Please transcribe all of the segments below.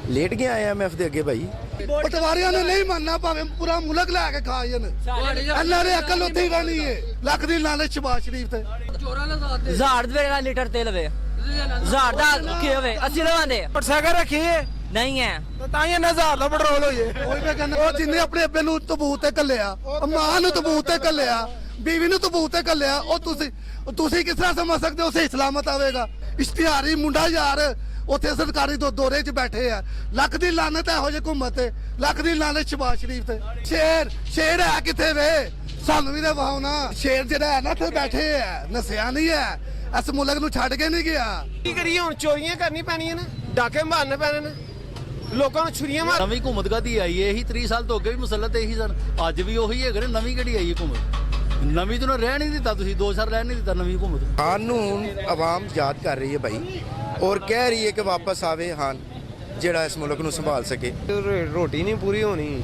Late ਗਏ IMF ਦੇ ਅੱਗੇ ਭਾਈ। ਪਟਵਾਰੀਆਂ ਨੇ ਨਹੀਂ ਮੰਨਣਾ ਭਾਵੇਂ ਪੂਰਾ ਮੁਲਕ ਲੈ ਕੇ ਖਾ ਜਾਣ। ਇਹਨਾਂ ਦੇ ਅਕਲ ਉੱਥੇ ਹੀ ਰਹਿਣੀ ਹੈ। ਲੱਖ ਦੀ ਲਾਲਚ ਸ਼ਬਾਜ਼ ਸ਼ਰੀਫ ਤੇ ਹਜ਼ਾਰ ਰੁਪਏ ਦਾ ਲੀਟਰ ਤੇਲ ਵੇ, ਹਜ਼ਾਰ ਦਾ ਕੀ ਹੋਵੇ 80 ਲਵਾਂਦੇ ਪਰਸਾਗਾ ਰੱਖੀਏ ਨਹੀਂ ਹੈ ਤਾਂ ਹੀ ਇਹਨਾਂ ਹਜ਼ਾਰ ਦਾ ਪੈਟਰੋਲ ਹੋਏ। ਉਹੀ ਮੈਂ ਕਹਿੰਦਾ ਉਹ ਜਿੰਨੇ ਆਪਣੇ ਅੱਬੇ ਨੂੰ ਤਬੂਤ ਤੇ ਕੱਲਿਆ, ਮਾਂ ਨੂੰ ਤਬੂਤ ਤੇ ਕੱਲਿਆ, ਬੀਵੀ ਨੂੰ ਤਬੂਤ ਤੇ ਕੱਲਿਆ, ਉਹ ਤੁਸੀਂ ਕਿਸ ਤਰ੍ਹਾਂ ਸਮਝ ਸਕਦੇ ਹੋ ਸਹੀ ਸਲਾਮਤ ਆਵੇਗਾ? ਇਸ਼ਤਿਹਾਰੀ ਮੁੰਡਾ ਯਾਰ ਉੱਥੇ ਸਰਕਾਰੀ ਦੌਰੇ 'ਚ ਬੈਠੇ ਆ। ਲੱਖ ਦੀ ਲਾਨਤ ਇਹੋ ਜਿਹੀ ਹਕੂਮਤ ਤੇ, ਲੱਖ ਦੀ ਲਾਨਤ ਸ਼ਬਾਜ਼ ਸ਼ਰੀਫ ਤੇ। ਸ਼ੇਰ ਹੈ ਕਿੱਥੇ ਵੇ? ਸਾਨੂੰ ਵੀ ਤਾਂ ਵਾਹੋ ਨਾ। ਸ਼ੇਰ ਜਿਹੜਾ ਹੈ ਨਾ ਇੱਥੇ ਬੈਠੇ ਆ, ਨਸਿਆ ਨਹੀਂ ਹੈ, ਇਸ ਮੁਲਕ ਨੂੰ ਛੱਡ ਕੇ ਨਹੀਂ ਗਿਆ। ਕੀ ਕਰੀਏ ਹੁਣ? ਚੋਰੀਆਂ ਕਰਨੀ ਪੈਣੀਆਂ ਨੇ, ਡਾਕੇ ਮਾਰਨੇ ਪੈਣੇ ਨੇ, ਲੋਕਾਂ ਨੂੰ ਛੁਰੀਆਂ ਮਾਰ। ਨਵੀਂ ਹੁਕੂਮਤ ਕਾਦੀ ਆਈ ਹੈ? ਇਹੀ 30 ਸਾਲ ਤੋਂ ਅੱਗੇ ਵੀ ਮੁਸੱਲਤ ਇਹੀ ਸਨ, ਅੱਜ ਵੀ ਉਹੀ ਹੈਗੇ ਨੇ। ਨਵੀਂ ਕਿਹੜੀ ਆਈ ਹੁਕੂਮਤ? ਨਵੀਂ ਤੋਂ ਰਹਿ ਨਹੀਂ ਦਿੱਤਾ ਤੁਸੀਂ, 2 ਸਾਲ ਰਹਿ ਨਹੀਂ ਦਿੱਤਾ ਨਵੀਂ ਹੁਕੂਮਤ। ਕਾਨੂੰਨ ਆਵਾਮ ਯਾਦ ਕਰ ਰਹੀ ਹੈ ਭਾਈ, ਔਰ ਕਹਿ ਰਹੀ ਹੈ ਕਿ ਵਾਪਸ ਆਵੇ ਹਾਨ ਜਿਹੜਾ ਇਸ ਮੁਲਕ ਨੂੰ ਸੰਭਾਲ ਸਕੇ। ਰੋਟੀ ਨਹੀਂ ਪੂਰੀ ਹੋਣੀ,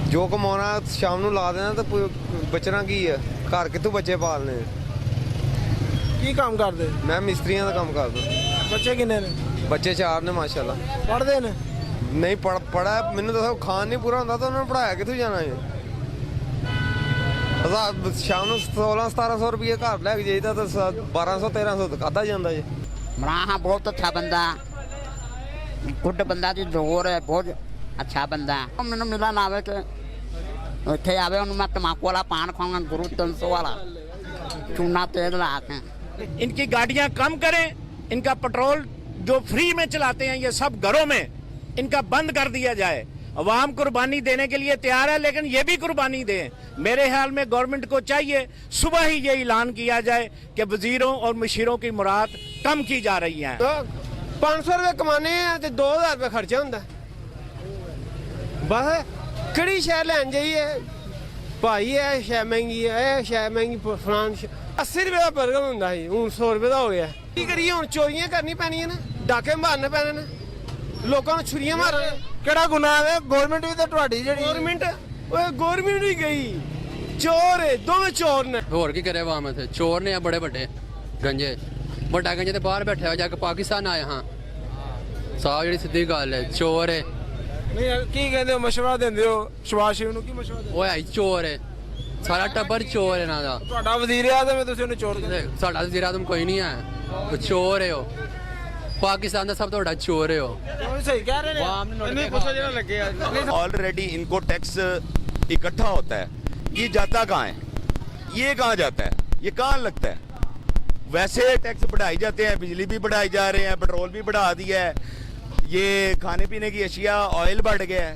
ਜੋ ਕਮਾਉਣਾ ਸ਼ਾਮ ਨੂੰ ਲਾ ਦੇਣਾ ਤਾਂ ਬਚਣਾ ਕੀ ਹੈ? ਘਰ ਕਿੱਥੋਂ ਬੱਚੇ ਪਾਲਨੇ? ਕੀ ਕੰਮ ਕਰਦੇ? ਮੈਂ ਮਿਸਤਰੀਆਂ ਦਾ ਕੰਮ ਕਰਦਾ। ਬੱਚੇ ਕਿੰਨੇ ਨੇ? ਬੱਚੇ 4 ਨੇ ਮਾਸ਼ਾਅੱਲਾ। ਪੜ੍ਹਦੇ ਨੇ? ਨਹੀਂ ਪੜਾ, ਮੈਨੂੰ ਦੱਸੋ ਖਾਣ ਨਹੀਂ ਪੂਰਾ ਹੁੰਦਾ ਤਾਂ ਉਹਨਾਂ ਨੂੰ ਪੜਾਇਆ ਕਿੱਥੋਂ ਜਾਣਾ ਹੈ? ਸ਼ਾਮ ਨੂੰ 16-1700 ਰੁਪਏ ਘਰ ਲੈ ਕੇ ਜਾਈਦਾ ਤਾਂ 1200-1300 ਖਾਧਾ ਜਾਂਦਾ ਜੀ। ਮਰਾਹਾ ਬਹੁਤ ਅੱਛਾ ਬੰਦਾ, ਗੁੱਡ ਬੰਦਾ ਦੀ ਜ਼ੋਰ ਹੈ, ਬਹੁਤ ਅੱਛਾ ਬੰਦਾ। ਮੈਨੂੰ ਮਿਲਣ ਆਵੇ ਕਿ ਇੱਥੇ ਆਵੇ, ਉਹਨੂੰ ਮੈਂ ਤਮਾਕੂ ਵਾਲਾ ਪਾਨ ਖਾਵਾਂਗਾ, ਗੁਰੂ 300 ਵਾਲਾ चूना तेल ला के। इनकी गाड़ियां कम करें, इनका पेट्रोल जो फ्री में चलाते हैं ये सब घरों में इनका बंद कर दिया जाए। अवाम कुर्बानी देने के लिए तैयार है, लेकिन ये भी कुर्बानी दें। मेरे ख्याल में गवर्नमेंट को चाहिए सुबह ही ये ऐलान किया जाए कि वजीरों और मुशीरों की मुराद कम की जा रही है। 500 रुपए कमाने हैं, 2000 रुपए खर्चा होंगे। बस किहड़ी शै लैन जाइए भाई, यह शै महंगी है, यह शै महंगी फलान 80 रुपए का बर्गर होंदा है, हूँ 100 रुपए का हो गया। की करिए हुण? चोरियां करनी पैनियां ने, डाके मारने पैने ने, लोकां नूं छुरियां मारने। ਕਿਹੜਾ ਗੁਨਾਹ ਹੈ? ਗਵਰਨਮੈਂਟ ਵੀ ਤਾਂ ਤੁਹਾਡੀ ਜਿਹੜੀ गवर्नमेंट ही गई चोर है, दोवें चोर ने। ਹੋਰ ਕੀ ਕਰੇ ਵਾਮ ਇੱਥੇ? ਚੋਰ ਨੇ ਆ ਬੜੇ ਵੱਡੇ ਗੰਜੇ, ਵੱਡਾ ਗੰਜੇ ਤੇ ਬਾਹਰ ਬੈਠਿਆ ਜਾ ਕੇ ਪਾਕਿਸਤਾਨ ਆਏ ਹਾਂ। ਸਾਹ ਜਿਹੜੀ ਸਿੱਧੀ ਗੱਲ ਹੈ, ਚੋਰ ਹੈ। ਨਹੀਂ ਕੀ ਕਹਿੰਦੇ ਹੋ? ਮਸ਼ਵਰਾ ਦਿੰਦੇ ਹੋ ਸ਼ਬਾਜ਼ ਸ਼ਰੀਫ ਨੂੰ? ਕੀ ਮਸ਼ਵਰਾ ਦਿੰਦੇ? ਉਹ ਹੈ ਚੋਰ ਹੈ, ਸਾਰਾ ਟੱਬਰ ਚੋਰ ਹੈ ਇਹਨਾਂ ਦਾ। ਤੁਹਾਡਾ ਵਜ਼ੀਰ ਆਜ਼ਮ ਹੈ, ਤੁਸੀਂ ਉਹਨੂੰ ਚੋਰ ਕਹਿੰਦੇ? ਸਾਡਾ ਵਜ਼ੀਰ ਆਜ਼ਮ ਕੋਈ ਨਹੀਂ ਹੈ, ਉਹ ਚੋਰ ਹੈ। ਉਹ पाकिस्तान का सब तो बड़ा चोर है। सही कह रहे हैं। ऑलरेडी इनको टैक्स इकट्ठा होता है, ये जाता कहाँ है? ये कहाँ जाता है? ये कहाँ लगता है? वैसे टैक्स बढ़ाई जाते हैं, बिजली भी बढ़ाई जा रहे हैं, पेट्रोल भी बढ़ा दिया है, ये खाने पीने की अशिया ऑयल बढ़ गया है,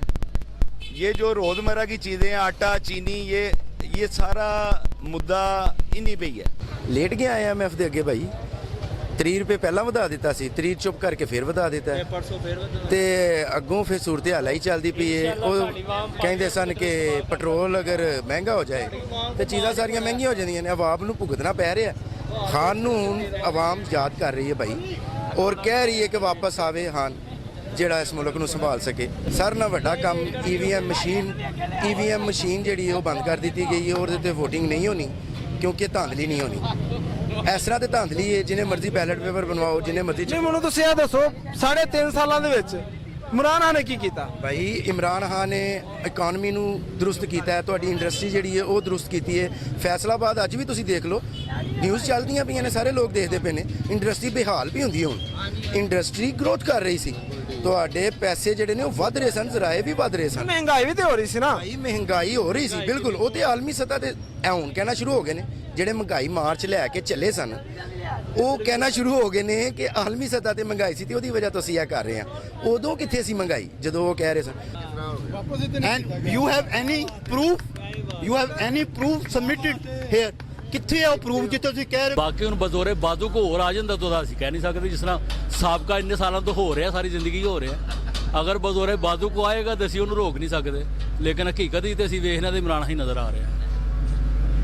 ये जो रोज़मर्रा की चीज़ें आटा चीनी ये सारा मुद्दा इन्हीं पे ही है। ਲੇਟ ਗਏ IMF ਦੇ ਅੱਗੇ ਭਾਈ। 30 ਰੁਪਏ ਪਹਿਲਾਂ ਵਧਾ ਦਿੱਤਾ ਸੀ, 30 ਚੁੱਪ ਕਰਕੇ ਫਿਰ ਵਧਾ ਦਿੱਤਾ ਤੇ ਅੱਗੋਂ ਫਿਰ ਸੂਰਤ ਹਾਲ ਹੀ ਚੱਲਦੀ ਪਈ ਹੈ। ਉਹ ਕਹਿੰਦੇ ਸਨ ਕਿ ਪੈਟਰੋਲ ਅਗਰ ਮਹਿੰਗਾ ਹੋ ਜਾਏ ਤੇ ਚੀਜ਼ਾਂ ਸਾਰੀਆਂ ਮਹਿੰਗੀਆਂ ਹੋ ਜਾਂਦੀਆਂ ਨੇ, ਆਵਾਮ ਨੂੰ ਭੁਗਤਣਾ ਪੈ ਰਿਹਾ। ਕਾਨੂੰਨ ਆਵਾਮ ਯਾਦ ਕਰ ਰਹੀ ਹੈ ਭਾਈ, ਔਰ ਕਹਿ ਰਹੀ ਹੈ ਕਿ ਵਾਪਸ ਆਵੇ ਹਾਨ ਜਿਹੜਾ ਇਸ ਮੁਲਕ ਨੂੰ ਸੰਭਾਲ ਸਕੇ। ਸਾਰਿਆਂ ਨਾਲੋਂ ਵੱਡਾ ਕੰਮ EVM ਮਸ਼ੀਨ ਜਿਹੜੀ ਉਹ ਬੰਦ ਕਰ ਦਿੱਤੀ ਗਈ ਹੈ, ਉਹਦੇ ਤੇ ਵੋਟਿੰਗ ਨਹੀਂ ਹੋਣੀ ਕਿਉਂਕਿ ਧਾਂਦਲੀ ਨਹੀਂ ਹੋਣੀ। ਇਸ ਤਰ੍ਹਾਂ ਤੇ ਧਾਂਦਲੀ ਹੈ, ਜਿੰਨੇ ਮਰਜ਼ੀ ਬੈਲਟ ਪੇਪਰ ਬਣਵਾਓ, ਜਿੰਨੇ ਮਰਜ਼ੀ। ਨਹੀਂ ਮੈਨੂੰ ਤੁਸੀਂ ਇਹ ਦੱਸੋ, 3.5 ਸਾਲਾਂ ਦੇ ਵਿੱਚ ਇਮਰਾਨ ਖਾਨ ਨੇ ਕੀ ਕੀਤਾ? ਭਾਈ ਇਮਰਾਨ ਖਾਨ ਨੇ ਇਕਾਨਮੀ ਨੂੰ ਦਰੁਸਤ ਕੀਤਾ ਹੈ, ਤੁਹਾਡੀ ਇੰਡਸਟਰੀ ਜਿਹੜੀ ਹੈ ਉਹ ਦਰੁਸਤ ਕੀਤੀ ਹੈ। ਫੈਸਲਾਬਾਦ ਅੱਜ ਵੀ ਤੁਸੀਂ ਦੇਖ ਲਓ, ਨਿਊਜ਼ ਚੱਲਦੀਆਂ ਪਈਆਂ ਨੇ, ਸਾਰੇ ਲੋਕ ਦੇਖਦੇ ਪਏ ਨੇ। ਇੰਡਸਟਰੀ ਬੇਹਾਲ ਵੀ ਹੁੰਦੀ ਹੁਣ, ਇੰਡਸਟਰੀ ਗਰੋਥ ਕਰ ਰਹੀ ਸੀ, ਤੁਹਾਡੇ ਪੈਸੇ ਜਿਹੜੇ ਨੇ ਉਹ ਵੱਧ ਰਹੇ ਸਨ, ਜ਼ਰਾਏ ਵੀ ਵੱਧ ਰਹੇ ਸਨ। ਮਹਿੰਗਾਈ ਵੀ ਤੇ ਹੋ ਰਹੀ ਸੀ ਨਾ ਭਾਈ, ਮਹਿੰਗਾਈ ਹੋ ਰਹੀ ਸੀ ਬਿਲਕੁਲ। ਉਹ ਤੇ ਆਲਮੀ ਸਤ੍ਹਾ ਤੇ ਹੁਣ ਕਹਿਣਾ ਸ਼ੁਰੂ ਹੋ ਗਏ ਨੇ, ਜਿਹੜੇ ਮਹਿੰਗਾਈ ਮਾਰਚ ਲੈ ਕੇ ਚੱਲੇ ਸਨ ਉਹ ਕਹਿਣਾ ਸ਼ੁਰੂ ਹੋ ਗਏ ਨੇ ਕਿ ਆਲਮੀ ਸਤ੍ਹਾ ਤੇ ਮਹਿੰਗਾਈ ਸੀ ਤੇ ਉਹਦੀ ਵਜ੍ਹਾ ਤੋਂ ਅਸੀਂ ਇਹ ਕਰ ਰਹੇ ਹਾਂ। ਉਦੋਂ ਕਿੱਥੇ ਸੀ ਮਹਿੰਗਾਈ ਜਦੋਂ ਉਹ ਕਹਿ ਰਹੇ ਸਨ? And you have any proof submitted here? ਕਿੱਥੇ ਹੈ ਉਹ ਪ੍ਰੂਫ ਜਿੱਥੇ ਤੁਸੀਂ ਕਹਿ ਰਹੇ? ਬਾਕੀ ਹੁਣ ਬਜ਼ੋਰੇ ਬਾਦੂ ਕੋ ਹੋਰ ਆ ਜਾਂਦਾ ਤਾਂ ਅਸੀਂ ਕਹਿ ਨਹੀਂ ਸਕਦੇ, ਜਿਸ ਤਰ੍ਹਾਂ ਸਾਬਕਾ ਇੰਨੇ ਸਾਲਾਂ ਤੋਂ ਹੋ ਰਿਹਾ, ਸਾਰੀ ਜ਼ਿੰਦਗੀ ਹੋ ਰਿਹਾ। ਅਗਰ ਬਜ਼ੋਰੇ ਬਾਦੂ ਕੋ ਆਏਗਾ ਤਾਂ ਅਸੀਂ ਉਹਨੂੰ ਰੋਕ ਨਹੀਂ ਸਕਦੇ, ਲੇਕਿਨ ਹਕੀਕਤ ਹੀ ਤੇ ਅਸੀਂ ਵੇਖਣਾ ਤੇ ਇਮਰਾਨ ਹੀ ਨਜ਼ਰ ਆ ਰਿਹਾ।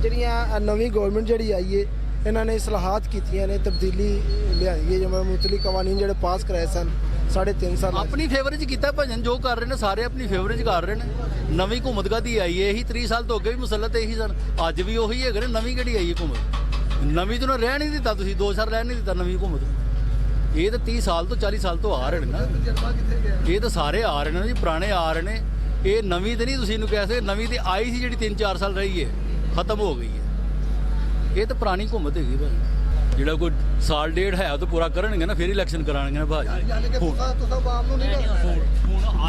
ਜਿਹੜੀਆਂ ਨਵੀਂ ਗਵਰਨਮੈਂਟ ਜਿਹੜੀ ਆਈ ਹੈ, ਇਹਨਾਂ ਨੇ ਇਸਲਾਹਾਤ ਕੀਤੀਆਂ ਨੇ, ਤਬਦੀਲੀ ਲਿਆਈ ਹੈ, ਜਿਵੇਂ ਮੁਤਲੀ ਕਵਾਨੀਨ ਜਿਹੜੇ ਪਾਸ ਕਰਾਏ ਸਨ 3.5 ਸਾਲ ਆਪਣੀ ਫੇਵਰ 'ਚ ਕੀਤਾ ਭਜਨ, ਜੋ ਕਰ ਰਹੇ ਨੇ ਸਾਰੇ ਆਪਣੀ ਫੇਵਰ 'ਚ ਕਰ ਰਹੇ ਨੇ। ਨਵੀਂ ਹੁਕੂਮਤ ਕਾਦੀ ਆਈ ਹੈ? ਇਹੀ 30 ਸਾਲ ਤੋਂ ਅੱਗੇ ਵੀ ਮੁਸੱਲਤ ਇਹੀ ਸਨ, ਅੱਜ ਵੀ ਉਹੀ ਹੈਗੇ ਨੇ। ਨਵੀਂ ਕਿਹੜੀ ਆਈ ਹੁਕੂਮਤ? ਨਵੀਂ ਤੋਂ ਰਹਿ ਨਹੀਂ ਦਿੱਤਾ ਤੁਸੀਂ, 2 ਸਾਲ ਰਹਿ ਨਹੀਂ ਦਿੱਤਾ ਨਵੀਂ ਹੁਕੂਮਤ। ਇਹ ਤਾਂ 30 ਸਾਲ ਤੋਂ 40 ਸਾਲ ਤੋਂ ਆ ਰਹੇ ਨੇ ਨਾ, ਇਹ ਤਾਂ ਸਾਰੇ ਆ ਰਹੇ ਨੇ ਜੀ, ਪੁਰਾਣੇ ਆ ਰਹੇ ਨੇ। ਇਹ ਨਵੀਂ ਤੇ ਨਹੀਂ ਤੁਸੀਂ ਇਹਨੂੰ ਕਹਿ ਸਕਦੇ, ਨਵੀਂ ਤੇ ਆਈ ਸੀ ਜਿਹੜੀ 3-4 ਸਾਲ ਰਹੀ ਹੈ, ਖਤਮ ਹੋ ਗਈ ਹੈ। ਇਹ ਤਾਂ ਪੁਰਾਣੀ ਘੁੰਮਤ ਹੈਗੀ ਭਾਜੀ, ਜਿਹੜਾ ਕੋਈ ਸਾਲ ਡੇਢ ਹੈ ਉਹ ਤਾਂ ਪੂਰਾ ਕਰਨਗੇ ਨਾ, ਫਿਰ ਇਲੈਕਸ਼ਨ ਕਰਾਉਣਗੇ ਨਾ ਭਾਜੀ। ਯਾਨੀ ਕਿ ਤੁਸੀਂ ਬਾਪ ਨੂੰ ਨਹੀਂ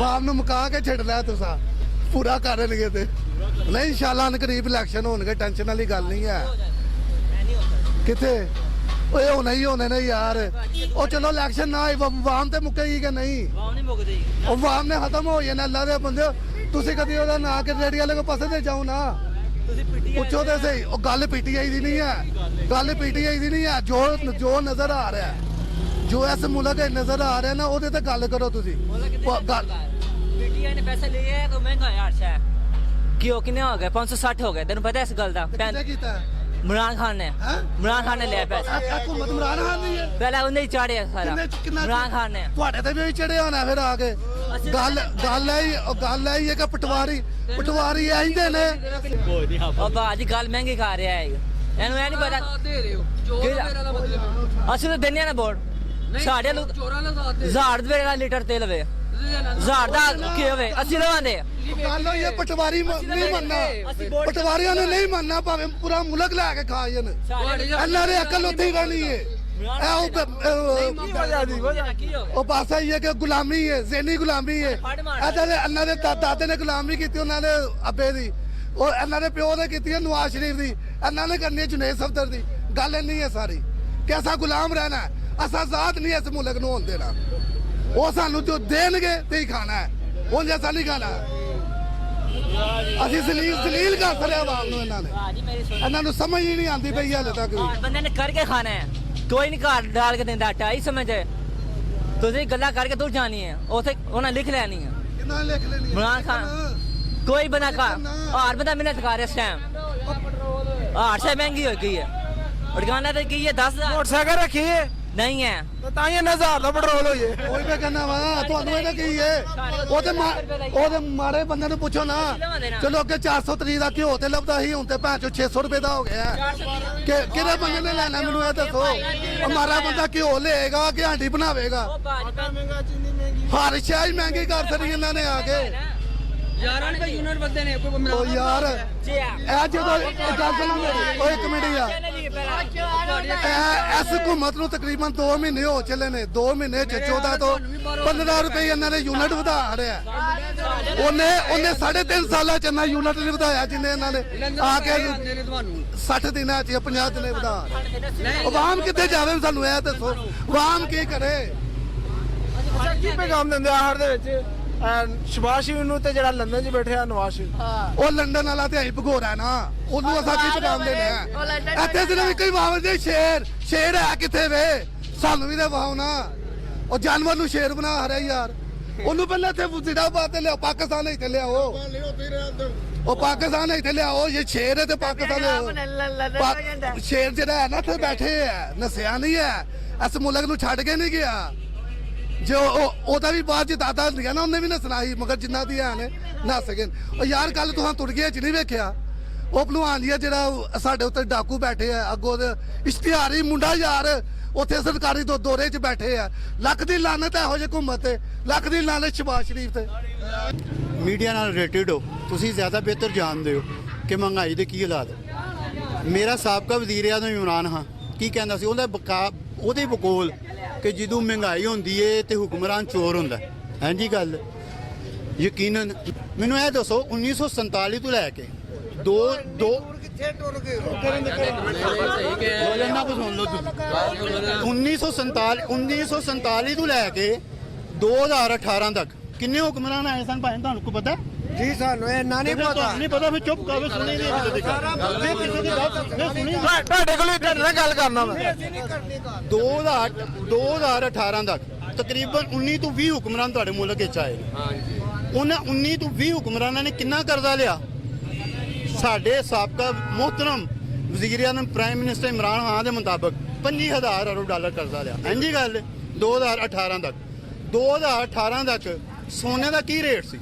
ਬਾਪ ਨੂੰ ਮੁਕਾ ਕੇ ਛੱਡ ਲਿਆ ਤੁਸੀਂ, ਪੂਰਾ ਕਰਨਗੇ ਤੇ ਨਹੀਂ ਇਨਸ਼ਾਅੱਲਾ ਕਰੀਬ ਇਲੈਕਸ਼ਨ ਹੋਣਗੇ, ਟੈਨਸ਼ਨ ਵਾਲੀ ਗੱਲ ਨਹੀਂ ਹੈ। ਕਿੱਥੇ ਓਏ ਹੋਣਾ ਹੀ ਹੋਣੇ ਨੇ ਯਾਰ। ਉਹ ਚਲੋ ਇਲੈਕਸ਼ਨ ਨਾ ਹੋਈ, ਵਾਮ ਤੇ ਮੁੱਕੇਗੀ ਕਿ ਨਹੀਂ? ਵਾਮ ਨਹੀਂ ਮੁੱਕਦੀ, ਉਹ ਵਾਮ ਨੇ ਖਤਮ ਹੋ ਜਾਣਾ। ਅੱਲਾ ਦੇ ਬੰਦੇ ਤੁਸੀਂ ਕਦੀ ਉਹਦਾ ਨਾਂ ਕਿ ਰੇੜੀ ਵਾਲੇ ਕੋ ਪਾਸੇ ਤੇ ਜਾਓ ਨਾ, ਪੁੱਛੋ ਤੇ ਸਹੀ। ਉਹ ਗੱਲ ਪੀਟੀਆਈ ਦੀ ਨਹੀਂ ਹੈ, ਗੱਲ ਪੀਟੀਆਈ ਦੀ ਨਹੀਂ ਹੈ। ਜੋ ਨਜ਼ਰ ਆ ਰਿਹਾ, ਜੋ ਇਸ ਮੁਲਕ ਵਿੱਚ ਨਜ਼ਰ ਆ ਰਿਹਾ ਨਾ, ਉਹਦੇ ਤੇ ਗੱਲ ਕਰੋ ਤੁਸੀਂ। ਪੀਟੀਆਈ ਨੇ ਪੈਸੇ ਲਏ ਹੈ ਤਾਂ ਮਹਿੰਗਾ ਯਾਰ ਸ਼ਾ ਕਿਉਂ ਕਿੰਨੇ ਹੋ ਗਏ 560 ਹੋ ਗਏ, ਤੈਨੂੰ ਪਤਾ ਇਸ ਗੱਲ ਦਾ? ਕਿਹਨੇ ਕੀਤਾ? ਇਮਰਾਨ ਖਾਨ ਨੇ, ਇਮਰਾਨ ਖਾਨ ਨੇ ਲਿਆ ਪੈਸੇ। ਹਕੂਮਤ ਇਮਰਾਨ ਖਾਨ ਦੀ ਹੈ, ਪਹਿਲਾਂ ਉਹਨੇ ਹੀ ਚਾੜਿਆ ਸਾਰਾ, ਇਮਰਾਨ ਖਾਨ ਨੇ। ਤੁਹਾਡੇ ਤੇ ਵੀ ਚੜਿਆ ਹੋਣਾ ਫਿਰ ਆ ਕੇ। ਗੱਲ ਹੈ ਕਿ ਪਟਵਾਰੀ ਆਂਦੇ ਨੇ। ਉਹ ਬਾਜੀ ਗੱਲ ਮਹਿੰਗੀ ਖਾ ਰਿਹਾ ਹੈ, ਇਹਨੂੰ ਇਹ ਨਹੀਂ ਪਤਾ। ਅਸੀਂ ਤਾਂ ਦਿੰਦੇ ਨਾ ਵੋਟ, ਸਾਡੇ ਲੋਕ ਜ਼ਾੜ ਰੁਪਏ ਦਾ ਲੀਟਰ ਤੇਲ ਵੇ, ਜ਼ਾੜ ਦਾ ਕੀ ਹੋਵੇ ਅਸੀਂ ਲਵਾਂਦੇ। ਗੱਲ ਹੋਈ ਹੈ ਪਟਵਾਰੀ ਨਹੀਂ ਮੰਨਣਾ, ਪਟਵਾਰੀਆਂ ਨੇ ਨਹੀਂ ਮੰਨਣਾ, ਭਾਵੇਂ ਪੂਰਾ ਮੁਲਕ ਲੈ ਕੇ ਖਾ ਜਾਣ। ਇਹਨਾਂ ਦੀ ਅਕਲ ਉੱਥੇ ਹੀ ਰਹਿਣੀ ਹੈ। ਉਹ ਪਾਸਾ ਹੀ ਹੈ ਕਿ ਗੁਲਾਮੀ ਹੈ, ਜ਼ਹਿਨੀ ਗੁਲਾਮੀ ਹੈ। ਇਹਨਾਂ ਦੇ ਦਾਦੇ ਨੇ ਗੁਲਾਮੀ ਕੀਤੀ, ਉਹਨਾਂ ਨੇ ਅੱਬੇ ਦੀ, ਉਹ ਇਹਨਾਂ ਦੇ ਪਿਓ ਨੇ ਕੀਤੀ ਹੈ ਨਵਾਜ਼ ਸ਼ਰੀਫ ਦੀ, ਇਹਨਾਂ ਨੇ ਕਰਨੀ ਹੈ ਜੁਨੇਦ ਸਫਦਰ ਦੀ। ਗੱਲ ਇੰਨੀ ਹੈ ਸਾਰੀ ਕਿ ਅਸਾਂ ਗੁਲਾਮ ਰਹਿਣਾ, ਅਸਾਂ ਆਜ਼ਾਦ ਨਹੀਂ ਇਸ ਮੁਲਕ ਨੂੰ ਹੋਣ ਦੇਣਾ। ਉਹ ਸਾਨੂੰ ਜੋ ਦੇਣਗੇ ਤੇ ਹੀ ਖਾਣਾ ਹੈ, ਉਹ ਜੈਸਾ ਨਹੀਂ ਖਾਣਾ। ਅਸੀਂ ਜ਼ਲੀਲ ਕਰ ਸਕਦੇ ਆਵਾਮ ਨੂੰ। ਇਹਨਾਂ ਨੂੰ ਸਮਝ ਹੀ ਨਹੀਂ ਆਉਂਦੀ ਪਈ ਹਾਲੇ ਤੱਕ ਵੀ। ਬੰਦੇ ਨੇ ਕਰਕੇ ਖਾਣਾ ਹੈ, ਕੋਈ ਨਹੀਂ ਘਰ ਡਾਲ ਕੇ ਦਿੰਦਾ ਆਟਾ ਹੀ ਸਮਝੇ। ਤੁਸੀਂ ਗੱਲਾਂ ਕਰਕੇ ਦੂਰ ਜਾਣੀ ਹੈ, ਉੱਥੇ ਉਹਨਾਂ ਲਿਖ ਲੈਣੀ ਹੈ। ਕਿੰਨਾ ਲਿਖ ਲੈਣੀ? ਇਮਰਾਨ ਖਾਨ ਕੋਈ ਬਣਾ ਕਾ ਹਰ ਬੰਦਾ ਮਿਹਨਤ ਕਰ ਰਿਹਾ ਇਸ ਟਾਈਮ। ਹਰ ਸੇ ਮਹਿੰਗੀ ਹੋ ਗਈ ਹੈ, ਦੁਕਾਨਾਂ ਤੇ ਕੀ ਹੈ 10,000 ਮੋਟਰਸਾਈਕਲ ਰੱਖੀਏ ਨਹੀਂ ਹੈ ਤਾਂ ਹੀ 1000 ਦਾ ਪੈਟਰੋਲ ਹੋ ਜੇ। ਕੋਈ ਮੈਂ ਕਹਿੰਦਾ ਵਾ ਤੁਹਾਨੂੰ ਇਹਦਾ ਕੀ ਹੈ? ਉਹਦੇ ਮਾੜੇ ਬੰਦੇ ਨੂੰ ਪੁੱਛੋ ਨਾ। ਚਲੋ ਅੱਗੇ 430 ਦਾ ਘਿਓ ਤੇ ਲੱਭਦਾ ਸੀ, ਹੁਣ ਤੇ ਭੈਣ ਚੋ 600 ਰੁਪਏ ਦਾ ਹੋ ਗਿਆ। ਕਿਹੜੇ ਬੰਦੇ ਨੇ ਲੈਣਾ ਮੈਨੂੰ ਇਹ ਦੱਸੋ। ਹਮਾਰਾ ਬੰਦਾ ਘਿਓ ਲਏਗਾ ਕਿ ਹਾਂਡੀ ਬਣਾਵੇਗਾ? ਹਰ ਸ਼ਾਇ ਮਹਿੰਗੀ ਕਰ ਦਿੱਤੀ ਇਹਨਾਂ ਨੇ ਆ ਕੇ। ਯਾਰਾਂ ਨੇ ਯੂਨਿਟ ਬੰਦੇ ਨੇ ਕੋਈ ਉਹ ਯਾਰ ਇਹ ਜਦੋਂ ਗੱਲ ਸੁਣੋ ਇੱਕ ਮਿੰਟ ਯਾਰ, ਇਸ ਹੁਕੂਮਤ ਨੂੰ ਤਕਰੀਬਨ 2 ਮਹੀਨੇ ਹੋ ਚੱਲੇ ਨੇ। 2 ਮਹੀਨੇ ਚ 14 ਤੋਂ 15 ਰੁਪਏ ਇਹਨਾਂ ਨੇ ਯੂਨਿਟ ਵਧਾ ਰਿਹਾ। ਉਹਨੇ 3.5 ਸਾਲਾਂ ਚ ਇੰਨਾ ਯੂਨਿਟ ਨਹੀਂ ਵਧਾਇਆ ਜਿੰਨੇ ਇਹਨਾਂ ਨੇ ਆ ਕੇ 60 ਦਿਨਾਂ ਚ 50 ਦਿਨੇ ਵਧਾ। ਆਵਾਮ ਕਿੱਥੇ ਜਾਵੇ ਸਾਨੂੰ ਇਹ ਦੱਸੋ, ਆਵਾਮ ਕੀ ਕਰੇ? ਕੀ ਪੈਗਾਮ ਦਿੰਦੇ ਆਹਰ ਦੇ ਵਿੱਚ ਸ਼ਬਾਸ਼ ਨੂੰ ਤੇ ਜਿਹੜਾ ਲੰਡਨ 'ਚ ਬੈਠਿਆ ਨਵਾਜ਼ ਸ਼ਰੀਫ? ਉਹ ਲੰਡਨ ਵਾਲਾ ਤੇ ਆਈ ਭਗੋਰਾ ਨਾ, ਉਹਨੂੰ ਅਸਾਂ ਕੀ ਪਕਾਮ ਦੇਣੇ ਆ? ਇੱਥੇ ਸਿਰਫ ਇੱਕ ਹੀ ਵਾਵਰ ਦੇ ਸ਼ੇਰ ਹੈ ਕਿੱਥੇ ਵੇ? ਸਾਨੂੰ ਵੀ ਤੇ ਵਾਹੋ ਨਾ। ਉਹ ਜਾਨਵਰ ਨੂੰ ਸ਼ੇਰ ਬਣਾ ਹਰਿਆ ਯਾਰ। ਉਹਨੂੰ ਪਹਿਲਾਂ ਇੱਥੇ ਜ਼ਿੰਦਾਬਾਦ ਤੇ ਲਿਆਓ, ਪਾਕਿਸਤਾਨ ਇੱਥੇ ਲਿਆਓ। ਉਹ ਪਾਕਿਸਤਾਨ ਇੱਥੇ ਲਿਆਓ, ਇਹ ਸ਼ੇਰ ਹੈ ਤੇ ਪਾਕਿਸਤਾਨ ਲਿਆਓ। ਸ਼ੇਰ ਜਿਹੜਾ ਹੈ ਨਾ ਇੱਥੇ ਬੈਠੇ ਹੈ, ਨਸਿਆ ਨਹੀਂ ਹੈ, ਇਸ ਮੁਲਕ ਨੂੰ ਛੱਡ ਕੇ ਨਹੀਂ ਗਿਆ। ਜੋ ਉਹਦਾ ਵੀ ਬਾਅਦ ਚ ਦਾਦਾ ਹੁੰਦੀਆਂ ਨਾ, ਉਹਨੇ ਵੀ ਨਸਣਾ ਸੀ, ਮਗਰ ਜਿੰਨਾ ਦੀ ਹੈ ਨੇ ਨਸ ਗਏ। ਉਹ ਯਾਰ ਕੱਲ ਤੁਹਾਂ ਤੁਰ ਗਏ ਚ ਨਹੀਂ ਵੇਖਿਆ? ਉਹ ਭਲਵਾਨ ਜੀ ਜਿਹੜਾ ਸਾਡੇ ਉੱਤੇ ਡਾਕੂ ਬੈਠੇ ਆ, ਅੱਗੋਂ ਇਸ਼ਤਿਹਾਰੀ ਮੁੰਡਾ ਯਾਰ ਉੱਥੇ ਸਰਕਾਰੀ ਦੌਰੇ 'ਚ ਬੈਠੇ ਆ। ਲੱਖ ਦੀ ਲਾਨਤ ਇਹੋ ਜਿਹੀ ਹੁਕੂਮਤ ਤੇ, ਲੱਖ ਦੀ ਲਾਨਤ ਸ਼ਬਾਜ਼ ਸ਼ਰੀਫ ਤੇ। ਮੀਡੀਆ ਨਾਲ ਰਿਲੇਟਡ ਹੋ, ਤੁਸੀਂ ਜ਼ਿਆਦਾ ਬਿਹਤਰ ਜਾਣਦੇ ਹੋ ਕਿ ਮਹਿੰਗਾਈ ਦੇ ਕੀ ਹਾਲਾਤ। ਮੇਰਾ ਸਾਬਕਾ ਵਜ਼ੀਰ ਆਜ਼ਮ ਇਮਰਾਨ ਖਾਨ ਕੀ ਕਹਿੰਦਾ ਸੀ, ਉਹਦੇ ਬਕੌਲ ਕਿ ਜਦੋਂ ਮਹਿੰਗਾਈ ਹੁੰਦੀ ਏ ਤੇ ਹੁਕਮਰਾਨ ਚੋਰ ਹੁੰਦਾ। ਹਾਂਜੀ ਗੱਲ ਯਕੀਨਨ। ਮੈਨੂੰ ਇਹ ਦੱਸੋ 1947 ਤੋਂ ਲੈ ਕੇ 1947 ਤੋਂ ਲੈ ਕੇ 2018 ਤੱਕ ਕਿੰਨੇ ਹੁਕਮਰਾਨ ਆਏ ਸਨ ਭਾਈ, ਤੁਹਾਨੂੰ ਕੋ ਪਤਾ? ਜੀ ਸਾਨੂੰ ਇੰਨਾ ਨਹੀਂ ਪਤਾ। ਨਹੀਂ ਪਤਾ ਫਿਰ ਚੁੱਪ ਕਰੋ, ਸੁਣੀ ਨਹੀਂ ਕਿਸੇ ਦੀ ਗੱਲ। ਤੁਹਾਡੇ ਕੋਲ ਤੁਹਾਡੇ ਨਾਲ ਗੱਲ ਕਰਨਾ ਮੈਂ। 2018 ਤੱਕ ਤਕਰੀਬਨ 19 ਤੋਂ 20 ਹੁਕਮਰਾਨ ਤੁਹਾਡੇ ਮੁਲਕ ਵਿੱਚ ਆਏ। ਉਹਨਾਂ 19 ਤੋਂ 20 ਹੁਕਮਰਾਨਾਂ ਨੇ ਕਿੰਨਾ ਕਰਜ਼ਾ ਲਿਆ? ਸਾਡੇ ਸਾਬਕਾ ਮੁਹਤਰਮ ਵਜ਼ੀਰ ਆਜ਼ਮ ਪ੍ਰਾਈਮ ਮਿਨਿਸਟਰ ਇਮਰਾਨ ਖਾਨ ਦੇ ਮੁਤਾਬਕ 25,000 ਅਰਬ ਡਾਲਰ ਕਰਜ਼ਾ ਲਿਆ। ਇੰਜੀ ਗੱਲ 2018 ਤੱਕ। 2018 ਤੱਕ ਸੋਨੇ ਦਾ ਕੀ ਰੇਟ ਸੀ?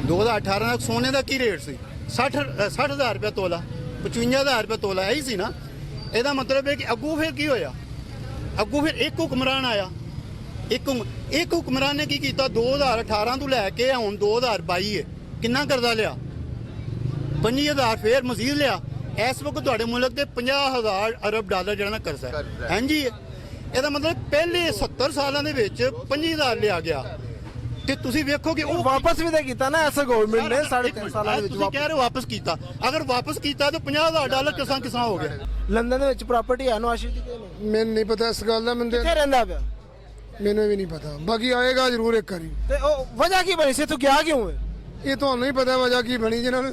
2018 ਤੱਕ ਸੋਨੇ ਦਾ ਕੀ ਰੇਟ ਸੀ? 60,000 ਰੁਪਏ ਤੋਲਾ, 55,000 ਰੁਪਏ ਤੋਲਾ, ਇਹੀ ਸੀ ਨਾ। ਇਹਦਾ ਮਤਲਬ ਹੈ ਕਿ ਅੱਗੋਂ ਫਿਰ ਕੀ ਹੋਇਆ? ਅੱਗੋਂ ਫਿਰ ਇੱਕ ਹੁਕਮਰਾਨ ਆਇਆ, ਇੱਕ ਹੁਕਮਰਾਨ ਨੇ ਕੀ ਕੀਤਾ 2018 ਤੋਂ ਲੈ ਕੇ ਹੁਣ 2022 ਹੈ, ਕਿੰਨਾ ਕਰਜ਼ਾ ਲਿਆ? 50,000 ਫੇਰ ਮਜ਼ੀਦ ਲਿਆ। ਇਸ ਵਕਤ ਤੁਹਾਡੇ ਮੁਲਕ ਤੇ 50,000 ਅਰਬ ਡਾਲਰ ਜਿਹੜਾ ਨਾ ਕਰਜ਼ਾ ਹੈ। ਹਾਂਜੀ, ਇਹਦਾ ਮਤਲਬ ਪਹਿਲੇ 70 ਸਾਲਾਂ ਦੇ ਵਿੱਚ 50,000 ਲਿਆ ਗਿਆ। ਤੇ ਤੁਸੀਂ ਵੇਖੋ ਕਿ ਉਹ ਵਾਪਸ ਵੀ ਤਾਂ ਕੀਤਾ ਨਾ ਐਸਾ ਗਵਰਨਮੈਂਟ ਨੇ 3.5 ਸਾਲਾਂ ਦੇ ਵਿੱਚ। ਤੁਸੀਂ ਕਹਿ ਰਹੇ ਹੋ ਵਾਪਸ ਕੀਤਾ, ਅਗਰ ਵਾਪਸ ਕੀਤਾ ਤਾਂ 50,000 ਡਾਲਰ ਕਿਸਾਂ ਹੋ ਗਿਆ। ਲੰਡਨ ਦੇ ਵਿੱਚ ਪ੍ਰਾਪਰਟੀ ਹੈ ਨਵਾਜ਼ ਸ਼ਰੀਫ ਦੀ ਕਿ ਮੈਨੂੰ ਨਹੀਂ ਪਤਾ ਇਸ ਗੱਲ ਦਾ, ਕਿੱਥੇ ਰਹਿੰਦਾ ਪਿਆ? ਮੈਨੂੰ ਵੀ ਨਹੀਂ ਪਤਾ, ਬਾਕੀ ਆਏਗਾ ਜ਼ਰੂਰ ਇੱਕ ਵਾਰੀ। ਤੇ ਉਹ ਵਜ੍ਹਾ ਕੀ ਬਣੀ ਸੀ, ਤੂੰ ਗਿਆ ਕਿਉਂ ਹੈ? ਇਹ ਤੁਹਾਨੂੰ ਹੀ ਪਤਾ ਵਜ੍ਹਾ ਕੀ ਬਣੀ ਜਿਹਨਾਂ ਨੂੰ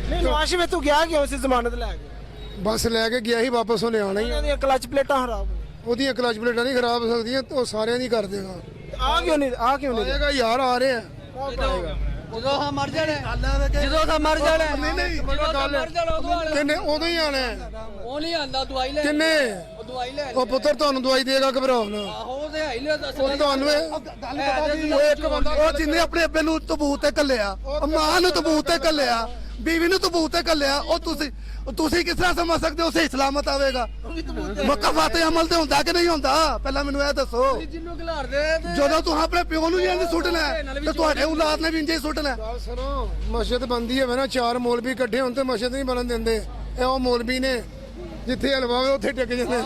ਨਹੀਂ ਨਵਾਜ਼ ਸ਼ਰੀਫ ਤੂੰ ਗਿਆ ਕਿਉਂ ਸੀ ਜ਼ਮਾਨਤ ਲੈ ਕੇ? ਬੱਸ ਲੈ ਕੇ ਗਿਆ ਹੀ, ਵਾਪਸ ਉਹਨੇ ਆਉਣਾ ਹੀ। ਉਹਨਾਂ ਦੀਆਂ ਕਲਚ ਪਲੇਟਾਂ ਖਰਾਬ ਉਹਦੀਆਂ ਕਲਚ ਪਲੇਟਾਂ ਨਹੀਂ ਖਰਾਬ ਹੋ ਸਕਦੀਆਂ, ਉਹ ਸਾਰਿਆਂ ਦੀ ਕਰ ਦੇਗਾ। ਆ ਕਿਉਂ ਨਹੀਂ ਆਏਗਾ ਯਾਰ, ਆ ਰਹੇ ਆ। ਜਦੋਂ ਸਾ ਮਰ ਜਾਣਾ ਕਿੰਨੇ ਉਦੋਂ ਹੀ ਆਣਾ ਹੈ। ਉਹ ਨਹੀਂ ਆਂਦਾ ਦਵਾਈ ਲੈ ਕਿੰਨੇ ਦਵਾਈ ਲੈ ਉਹ ਪੁੱਤਰ ਤੁਹਾਨੂੰ ਦਵਾਈ ਦੇਗਾ, ਘਬਰਾਓ ਨਾ। ਉਹ ਤੇ ਆਈ ਲੈ ਉਹ ਤੁਹਾਨੂੰ ਉਹ ਇੱਕ ਬੰਦਾ ਉਹ ਜਿੰਨੇ ਆਪਣੇ ਅੱਬੇ ਨੂੰ ਤਬੂਤ ਤੇ ਕੱਲਿਆ, ਮਾਂ ਨੂੰ ਤਬੂਤ ਤੇ ਕੱਲਿਆ, ਬੀਵੀ ਨੂੰ ਤਬੂਤ ਤੇ ਕੱਲਿਆ, ਉਹ ਤੁਸੀਂ ਕਿਸ ਤਰ੍ਹਾਂ ਸਮਝ ਸਕਦੇ ਹੋ ਸਹੀ ਸਲਾਮਤ ਆਵੇਗਾ? ਮੁਕੱਫਾ ਤੇ ਅਮਲ ਤੇ ਹੁੰਦਾ ਕਿ ਨਹੀਂ ਹੁੰਦਾ? ਪਹਿਲਾਂ ਮੈਨੂੰ ਇਹ ਦੱਸੋ। ਜਿੰਨੂੰ ਖਿਲਾਰਦੇ ਜਦੋਂ ਤੂੰ ਆਪਣੇ ਪਿਓ ਨੂੰ ਇੰਜ ਸੁੱਟਣਾ ਤੇ ਤੁਹਾਡੇ ਔਲਾਦ ਨੇ ਵੀ ਇੰਜ ਹੀ ਸੁੱਟਣਾ। ਸੁਣੋ, ਮਸਜਿਦ ਬੰਦੀ ਹੋਵੇ ਨਾ, 4 ਮੌਲਵੀ ਇਕੱਠੇ ਹੋਣ ਤੇ ਮਸਜਿਦ ਨਹੀਂ ਬਣਨ ਦਿੰਦੇ। ਇਹ ਉਹ ਮੌਲਵੀ ਨੇ ਜਿੱਥੇ ਹਲਵਾ ਹੋਵੇ ਉੱਥੇ ਟਿਕ ਜਾਂਦੇ।